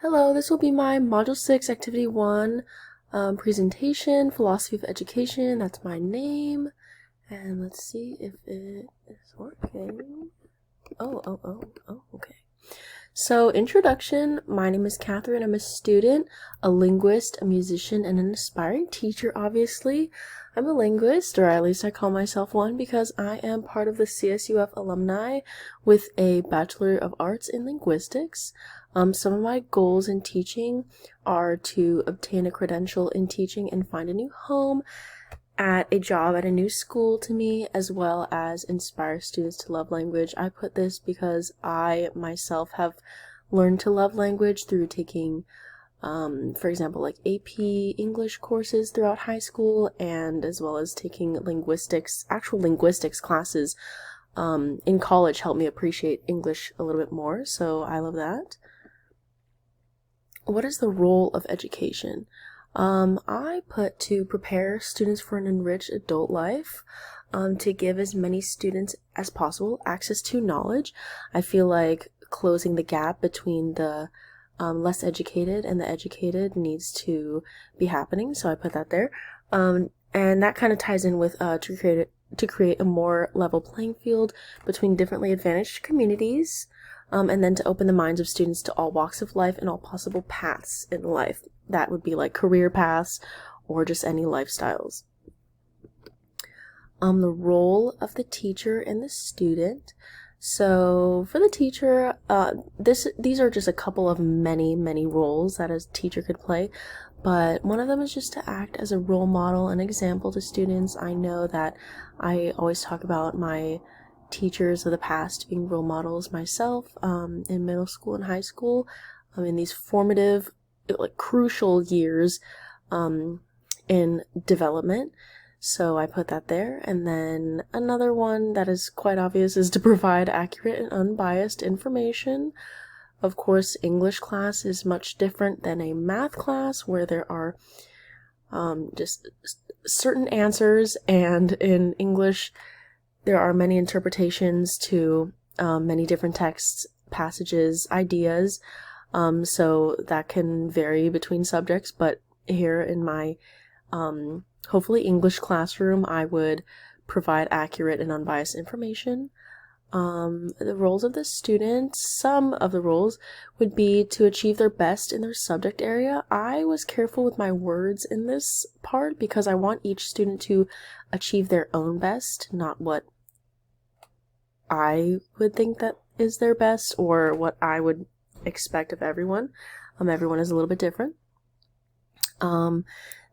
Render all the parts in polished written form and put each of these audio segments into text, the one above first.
Hello, this will be my Module 6 Activity 1 presentation, Philosophy of Education. That's my name. And let's see if it is working. Okay. So, introduction. My name is Catherine. I'm a student, a linguist, a musician, and an aspiring teacher, obviously. I'm a linguist, or at least I call myself one, because I am part of the CSUF alumni with a Bachelor of Arts in Linguistics. Some of my goals in teaching are to obtain a credential in teaching and find a new home, at a job at a new school to me, as well as inspire students to love language. I put this because I myself have learned to love language through taking, for example, like AP English courses throughout high school, and as well as taking actual linguistics classes in college helped me appreciate English a little bit more, so I love that. What is the role of education? I put to prepare students for an enriched adult life, to give as many students as possible access to knowledge. I feel like closing the gap between the less educated and the educated needs to be happening, so I put that there. And that kind of ties in with to create a more level playing field between differently advantaged communities, and then to open the minds of students to all walks of life and all possible paths in life. That would be like career paths or just any lifestyles. The role of the teacher and the student. So for the teacher, these are just a couple of many roles that a teacher could play, but one of them is just to act as a role model and example to students. I know that I always talk about my teachers of the past being role models myself, in middle school and high school, in these formative, like crucial years in development. So I put that there. And then another one that is quite obvious is to provide accurate and unbiased information. Of course, English class is much different than a math class where there are just certain answers, and in English there are many interpretations to many different texts, passages, ideas. So that can vary between subjects, but here in my hopefully English classroom, I would provide accurate and unbiased information. The roles of the students, some of the roles would be to achieve their best in their subject area. I was careful with my words in this part because I want each student to achieve their own best, not what I would think that is their best or what I would expect of everyone. Everyone is a little bit different.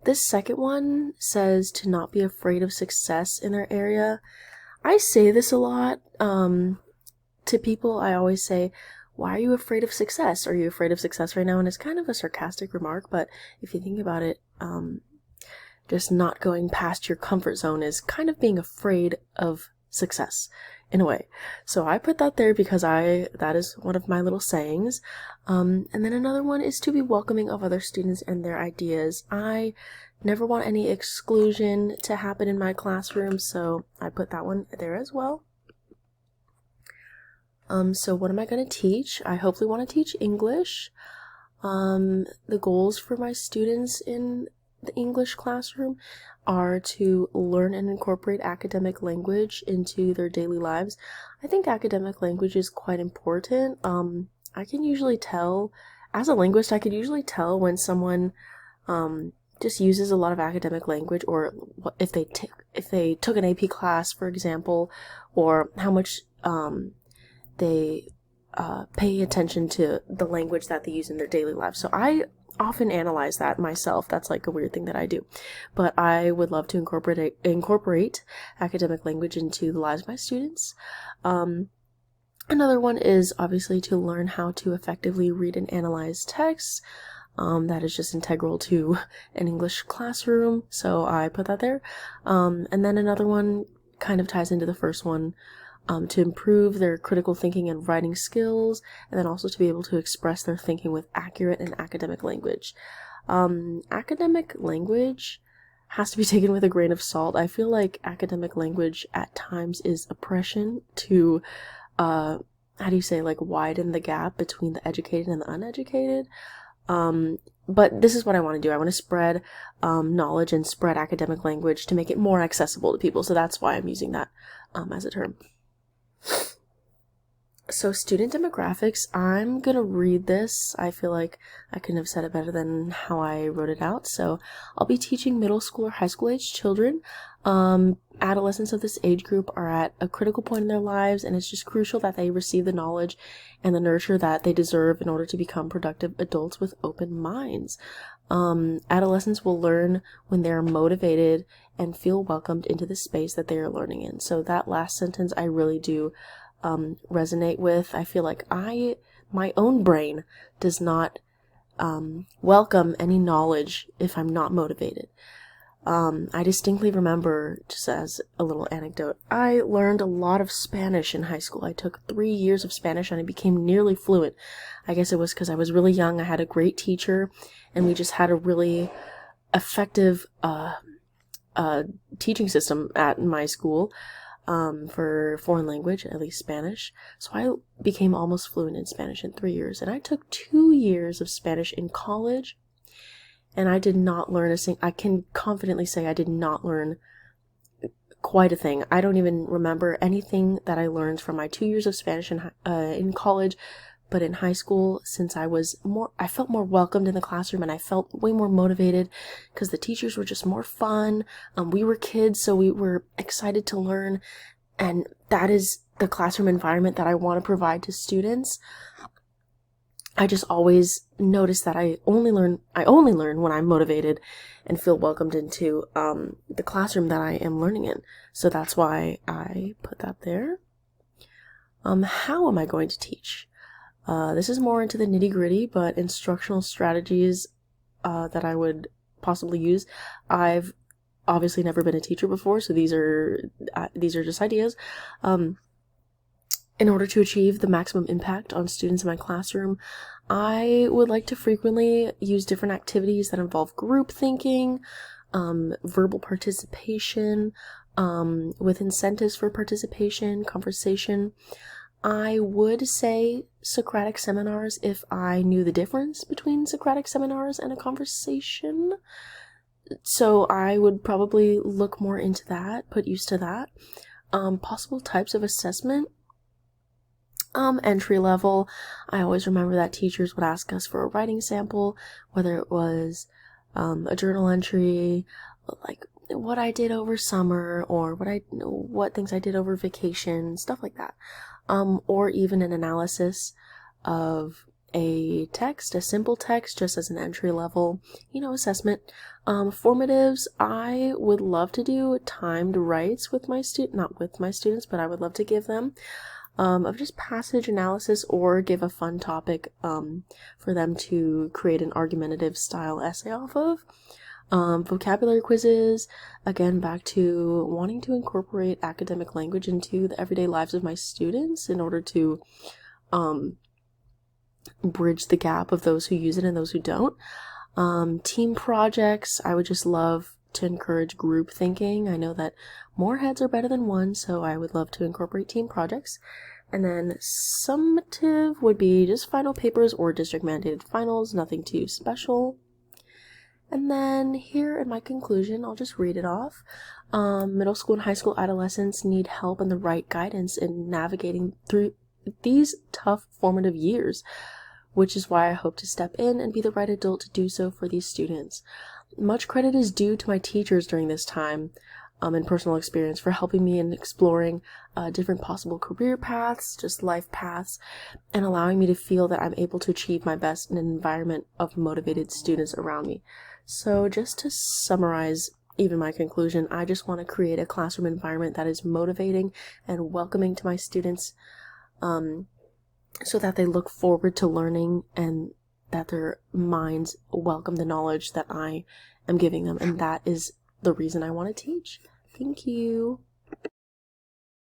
This second one says to not be afraid of success in their area. I say this a lot to people. I always say, why are you afraid of success? Are you afraid of success right now? And it's kind of a sarcastic remark, but if you think about it, just not going past your comfort zone is kind of being afraid of success in a way. So I put that there because that is one of my little sayings. And then another one is to be welcoming of other students and their ideas. I never want any exclusion to happen in my classroom, so I put that one there as well. So what am I going to teach? I hopefully want to teach English. The goals for my students in the English classroom are to learn and incorporate academic language into their daily lives. I think academic language is quite important. I can usually tell, as a linguist, I could usually tell when someone just uses a lot of academic language, or if they took an AP class, for example, or how much they pay attention to the language that they use in their daily lives. So I often analyze that myself. That's like a weird thing that I do, but I would love to incorporate academic language into the lives of my students. Another one is obviously to learn how to effectively read and analyze texts. That is just integral to an English classroom, so I put that there. And then another one kind of ties into the first one, to improve their critical thinking and writing skills, and then also to be able to express their thinking with accurate and academic language. Academic language has to be taken with a grain of salt. I feel like academic language at times is oppression to how do you say, like, widen the gap between the educated and the uneducated. But this is what I want to do. I want to spread knowledge and spread academic language to make it more accessible to people. So that's why I'm using that as a term. So student demographics, I'm going to read this. I feel like I couldn't have said it better than how I wrote it out. So I'll be teaching middle school or high school age children. Adolescents of this age group are at a critical point in their lives, and it's just crucial that they receive the knowledge and the nurture that they deserve in order to become productive adults with open minds. Adolescents will learn when they're motivated and feel welcomed into the space that they are learning in. So that last sentence I really do resonate with. I feel like my own brain does not welcome any knowledge if I'm not motivated. I distinctly remember, just as a little anecdote, I learned a lot of Spanish in high school. I took 3 years of Spanish and I became nearly fluent. I guess it was because I was really young. I had a great teacher and we just had a really effective teaching system at my school for foreign language, at least Spanish. So I became almost fluent in Spanish in 3 years. And I took 2 years of Spanish in college. And I did not learn I can confidently say I did not learn quite a thing. I don't even remember anything that I learned from my 2 years of Spanish in college, but in high school, since I felt more welcomed in the classroom and I felt way more motivated because the teachers were just more fun. We were kids, so we were excited to learn, and that is the classroom environment that I want to provide to students. I just always notice that I only learn when I'm motivated and feel welcomed into the classroom that I am learning in. So that's why I put that there. How am I going to teach? This is more into the nitty-gritty, but instructional strategies that I would possibly use. I've obviously never been a teacher before, so these are just ideas. In order to achieve the maximum impact on students in my classroom, I would like to frequently use different activities that involve group thinking, verbal participation, with incentives for participation, conversation. I would say Socratic seminars if I knew the difference between Socratic seminars and a conversation. So I would probably look more into that, put used to that. Possible types of assessment. Entry level. I always remember that teachers would ask us for a writing sample, whether it was a journal entry, like what I did over summer, or what things I did over vacation, stuff like that. Or even an analysis of a simple text, just as an entry level, assessment. Formatives, I would love to do timed writes with not with my students, but I would love to give them of just passage analysis, or give a fun topic for them to create an argumentative style essay off of. Vocabulary quizzes, again, back to wanting to incorporate academic language into the everyday lives of my students in order to bridge the gap of those who use it and those who don't. Team projects, I would just love to encourage group thinking. I know that more heads are better than one, so I would love to incorporate team projects. And then summative would be just final papers or district mandated finals, nothing too special. And then here in my conclusion, I'll just read it off. Middle school and high school adolescents need help and the right guidance in navigating through these tough formative years, which is why I hope to step in and be the right adult to do so for these students. Much credit is due to my teachers during this time and personal experience for helping me in exploring different possible career paths, just life paths, and allowing me to feel that I'm able to achieve my best in an environment of motivated students around me. So just to summarize even my conclusion, I just want to create a classroom environment that is motivating and welcoming to my students, so that they look forward to learning and that their minds welcome the knowledge that I am giving them. And that is the reason I want to teach. Thank you.